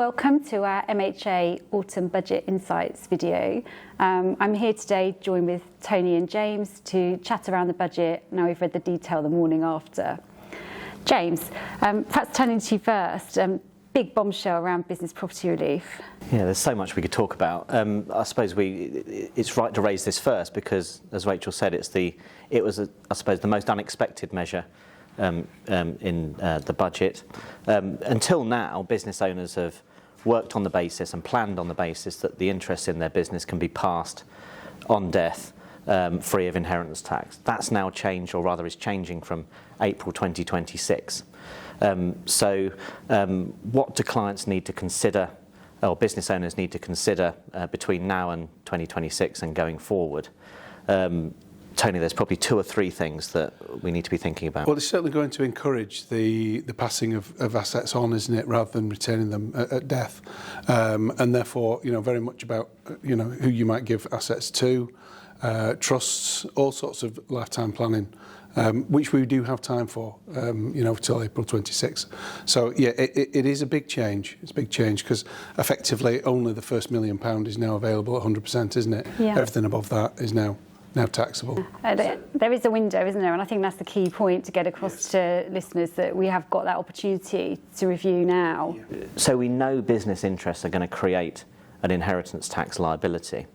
welcome to our MHA Autumn Budget Insights video. I'm here today joined with Tony and James to chat around the budget. Now we've read the detail the morning after. James, perhaps turning to you first, big bombshell around business property relief. Yeah, there's so much we could talk about. I suppose it's right to raise this first because, as Rachel said, it was the most unexpected measure in the budget. Until now, business owners have worked on the basis and planned on the basis that the interest in their business can be passed on death free of inheritance tax. That's now changed, or rather is changing from April 2026. What do clients need to consider, or business owners need to consider between now and 2026 and going forward? Tony, there's probably two or three things that we need to be thinking about. Well, it's certainly going to encourage the passing of assets on, isn't it, rather than retaining them at death. And therefore, very much about, who you might give assets to, trusts, all sorts of lifetime planning, which we do have time for, till April 26. So, yeah, it is a big change. It's a big change because effectively only the first £1 million is now available at 100%, isn't it? Yeah. Everything above that is now taxable. There is a window, isn't there? And I think that's the key point to get across to listeners, that we have got that opportunity to review now. So we know business interests are going to create an inheritance tax liability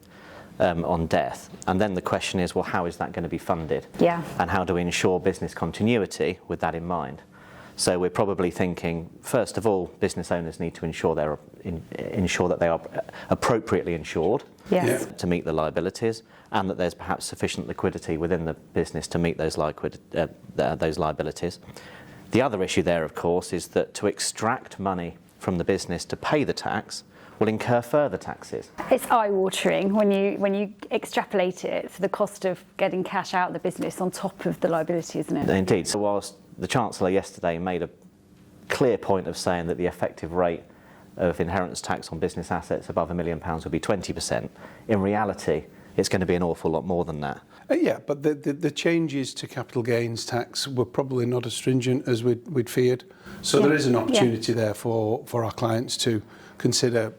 on death. And then the question is, well, how is that going to be funded? Yeah. And how do we ensure business continuity with that in mind? So we're probably thinking, first of all, business owners need to ensure that they are appropriately insured. Yes. To meet the liabilities, and that there's perhaps sufficient liquidity within the business to meet those liabilities. The other issue there, of course, is that to extract money from the business to pay the tax will incur further taxes. It's eye-watering when you extrapolate it for the cost of getting cash out of the business on top of the liability, isn't it? Indeed. So whilst the Chancellor yesterday made a clear point of saying that the effective rate of inheritance tax on business assets above £1 million would be 20%. In reality, it's going to be an awful lot more than that. Yeah, but the changes to capital gains tax were probably not as stringent as we'd feared. So there is an opportunity there for our clients to consider,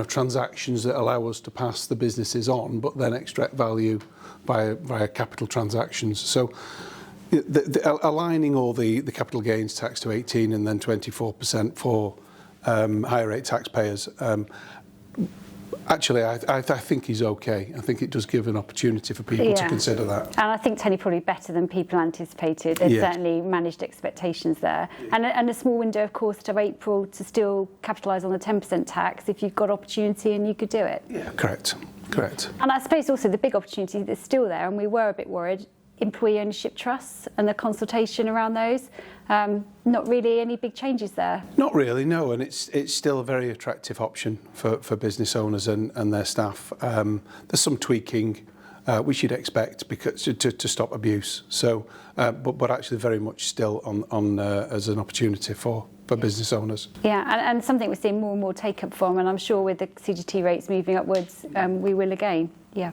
transactions that allow us to pass the businesses on, but then extract value via capital transactions. So aligning all the capital gains tax to 18 and then 24% for higher rate taxpayers, actually I think is okay. I think it does give an opportunity for people to consider that. And I think, Tony, probably better than people anticipated. There's certainly managed expectations there. And a small window, of course, to April to still capitalise on the 10% tax if you've got opportunity and you could do it. Yeah, correct. And I suppose also the big opportunity that's still there, and we were a bit worried, employee ownership trusts and the consultation around those. Not really any big changes there. Not really, no, and it's still a very attractive option for business owners and their staff. There's some tweaking which you'd expect because to stop abuse. So, but actually very much still on as an opportunity for business owners. Yeah, and something we're seeing more and more take up from, and I'm sure with the CGT rates moving upwards, we will again. Yeah,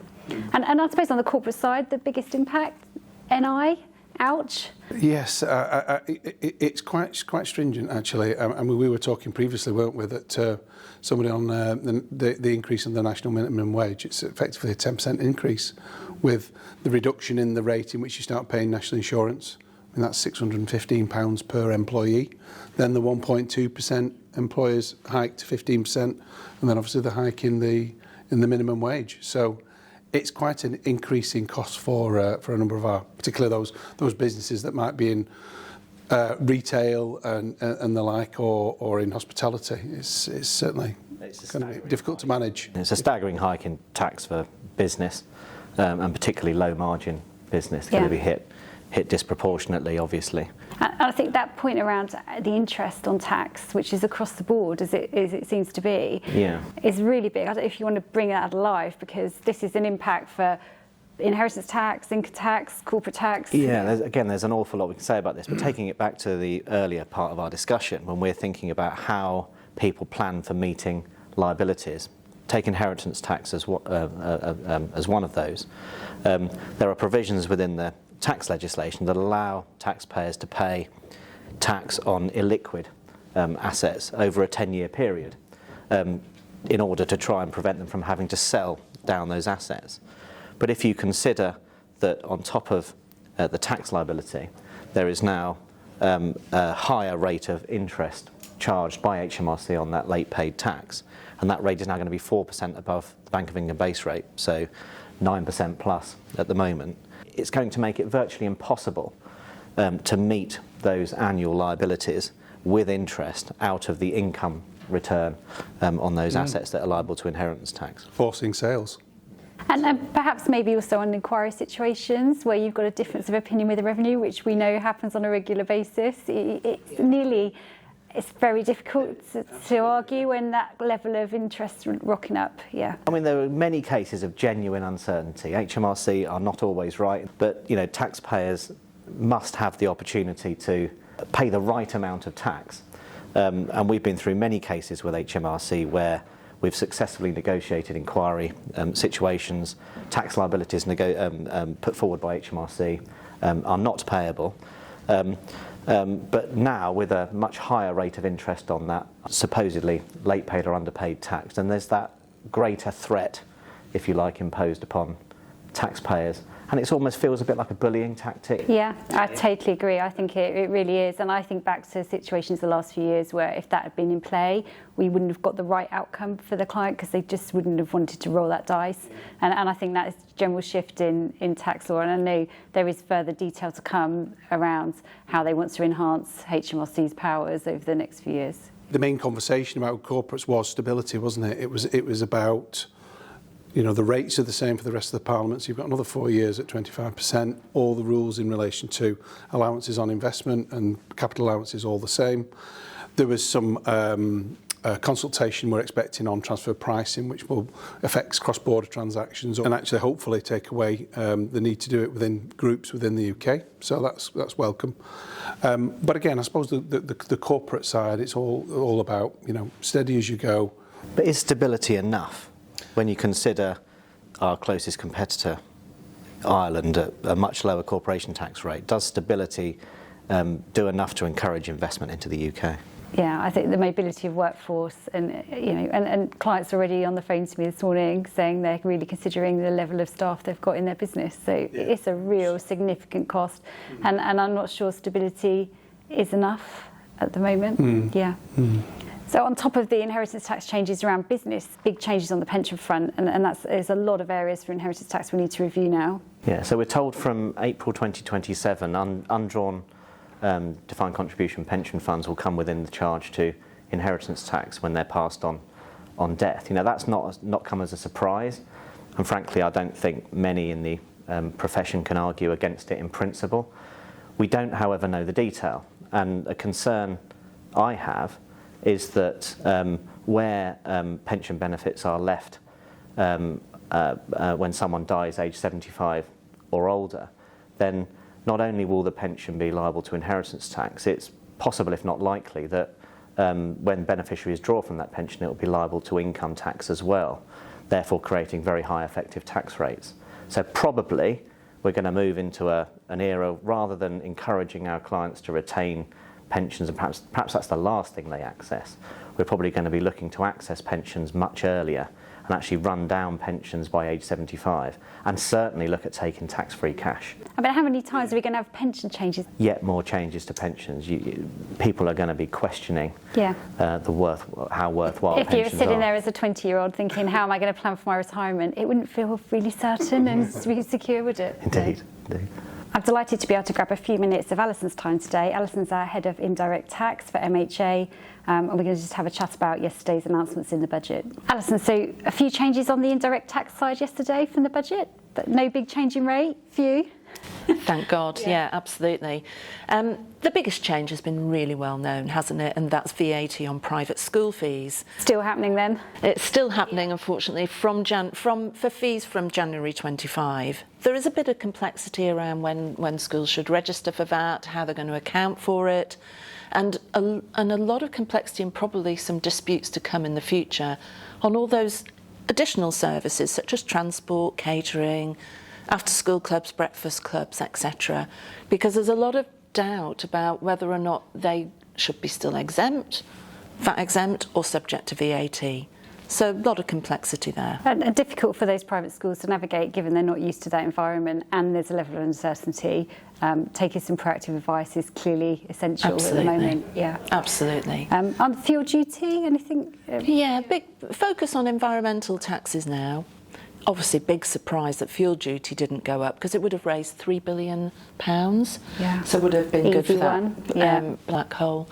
and I suppose on the corporate side, the biggest impact, NI. Ouch. Yes, it's quite stringent actually. I mean, we were talking previously, weren't we, that somebody on the increase in the national minimum wage, it's effectively a 10% increase with the reduction in the rate in which you start paying national insurance. I mean, that's £615 per employee. Then the 1.2% employers hike to 15%, and then obviously the hike in the minimum wage. So it's quite an increasing cost for a number of our, particularly those businesses that might be in retail and the like, or in hospitality. It's certainly going to be difficult to manage. It's a staggering hike in tax for business, and particularly low margin business going to be hit disproportionately, obviously. And I think that point around the interest on tax, which is across the board, as it seems to be, is really big. I don't know if you want to bring that alive, because this is an impact for inheritance tax, income tax, corporate tax. Yeah, there's an awful lot we can say about this, but taking it back to the earlier part of our discussion, when we're thinking about how people plan for meeting liabilities, take inheritance tax as one of those. There are provisions within the tax legislation that allow taxpayers to pay tax on illiquid assets over a 10-year period. in order to try and prevent them from having to sell down those assets. But if you consider that on top of the tax liability, there is now a higher rate of interest charged by HMRC on that late paid tax, and that rate is now going to be 4% above the Bank of England base rate, so 9% plus at the moment. It's going to make it virtually impossible to meet those annual liabilities with interest out of the income return on those assets that are liable to inheritance tax. Forcing sales. And perhaps maybe also on inquiry situations where you've got a difference of opinion with the revenue, which we know happens on a regular basis. It's very difficult to argue when that level of interest rocking up, yeah. I mean, there are many cases of genuine uncertainty. HMRC are not always right, but taxpayers must have the opportunity to pay the right amount of tax. And we've been through many cases with HMRC where we've successfully negotiated inquiry situations, tax liabilities put forward by HMRC are not payable. But now, with a much higher rate of interest on that supposedly late paid or underpaid tax, and there's that greater threat, if you like, imposed upon taxpayers. And it almost feels a bit like a bullying tactic. Yeah, I totally agree. I think it really is. And I think back to situations the last few years where if that had been in play, we wouldn't have got the right outcome for the client because they just wouldn't have wanted to roll that dice. And I think that is a general shift in tax law. And I know there is further detail to come around how they want to enhance HMRC's powers over the next few years. The main conversation about corporates was stability, wasn't it? It was about, the rates are the same for the rest of the Parliament, so you've got another 4 years at 25%. All the rules in relation to allowances on investment and capital allowances all the same. There was some consultation we're expecting on transfer pricing, which will affect cross-border transactions and actually hopefully take away the need to do it within groups within the UK. So that's welcome. But again, I suppose the corporate side, it's all about steady as you go. But is stability enough? When you consider our closest competitor, Ireland, at a much lower corporation tax rate, does stability do enough to encourage investment into the UK? Yeah, I think the mobility of workforce and clients already on the phone to me this morning saying they're really considering the level of staff they've got in their business. So it's a real significant cost, and I'm not sure stability is enough at the moment. Yeah. So on top of the inheritance tax changes around business, big changes on the pension front, and there's a lot of areas for inheritance tax we need to review now. Yeah, so we're told from April 2027, undrawn defined contribution pension funds will come within the charge to inheritance tax when they're passed on death. That's not come as a surprise, and frankly, I don't think many in the profession can argue against it in principle. We don't, however, know the detail, and a concern I have is that where pension benefits are left when someone dies aged 75 or older, then not only will the pension be liable to inheritance tax, it's possible, if not likely, that when beneficiaries draw from that pension, it will be liable to income tax as well, therefore creating very high effective tax rates. So probably we're going to move into an era, rather than encouraging our clients to retain pensions, and perhaps that's the last thing they access. We're probably going to be looking to access pensions much earlier and actually run down pensions by age 75, and certainly look at taking tax-free cash. I mean, how many times are we going to have pension changes? Yet more changes to pensions. People are going to be questioning how worthwhile if pensions are. you're sitting there as a 20-year-old thinking, how am I going to plan for my retirement? It wouldn't feel really certain and really secure, would it? Indeed. I'm delighted to be able to grab a few minutes of Alison's time today. Alison's our Head of Indirect Tax for MHA, and we're going to just have a chat about yesterday's announcements in the budget. Alison, so a few changes on the indirect tax side yesterday from the budget, but no big change in rate for you? Thank God, yeah, absolutely. The biggest change has been really well known, hasn't it? And that's VAT on private school fees. Still happening then? It's still happening, unfortunately, for fees from January 25. There is a bit of complexity around when schools should register for that, how they're going to account for it, and a lot of complexity and probably some disputes to come in the future on all those additional services such as transport, catering, after-school clubs, breakfast clubs, etc. Because there's a lot of doubt about whether or not they should be still exempt VAT exempt or subject to VAT. So a lot of complexity there. And difficult for those private schools to navigate, given they're not used to that environment, and there's a level of uncertainty. Taking some proactive advice is clearly essential at the moment. Yeah, absolutely. On fuel duty, anything? Yeah, big focus on environmental taxes now. Obviously, big surprise that fuel duty didn't go up, because it would have raised £3 billion. Yeah. So it would have been good for that black hole.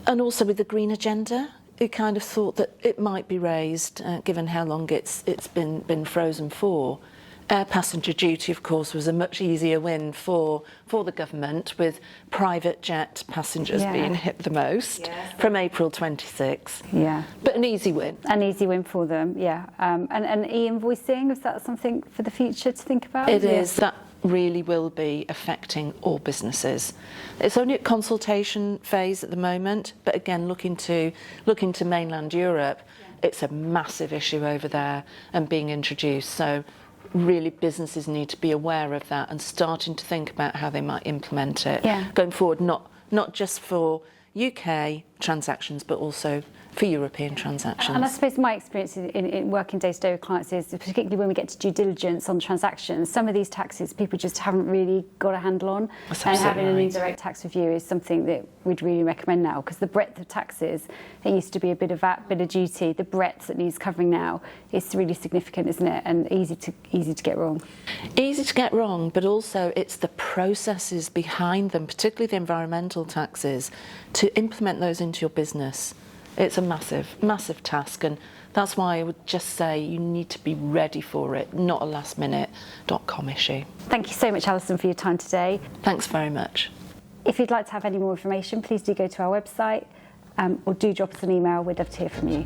And also with the green agenda, we kind of thought that it might be raised, given how long it's been frozen for. Air passenger duty, of course, was a much easier win for the government, with private jet passengers being hit the most from April 26. Yeah. But an easy win. An easy win for them, yeah. And e-invoicing, is that something for the future to think about? It is. That really will be affecting all businesses. It's only at consultation phase at the moment, but again, looking to mainland Europe, it's a massive issue over there and being introduced. So really businesses need to be aware of that and starting to think about how they might implement it going forward, not just for UK transactions, but also for European transactions. And I suppose my experience in working day-to-day with clients is, particularly when we get to due diligence on transactions, some of these taxes people just haven't really got a handle on. And having an indirect tax review is something that we'd really recommend now, because the breadth of taxes, it used to be a bit of VAT, bit of duty. The breadth that needs covering now is really significant, isn't it? And easy to get wrong. Easy to get wrong, but also it's the processes behind them, particularly the environmental taxes, to implement those into your business. It's a massive, massive task, and that's why I would just say you need to be ready for it, not a last-minute.com issue. Thank you so much, Alison, for your time today. Thanks very much. If you'd like to have any more information, please do go to our website or do drop us an email. We'd love to hear from you.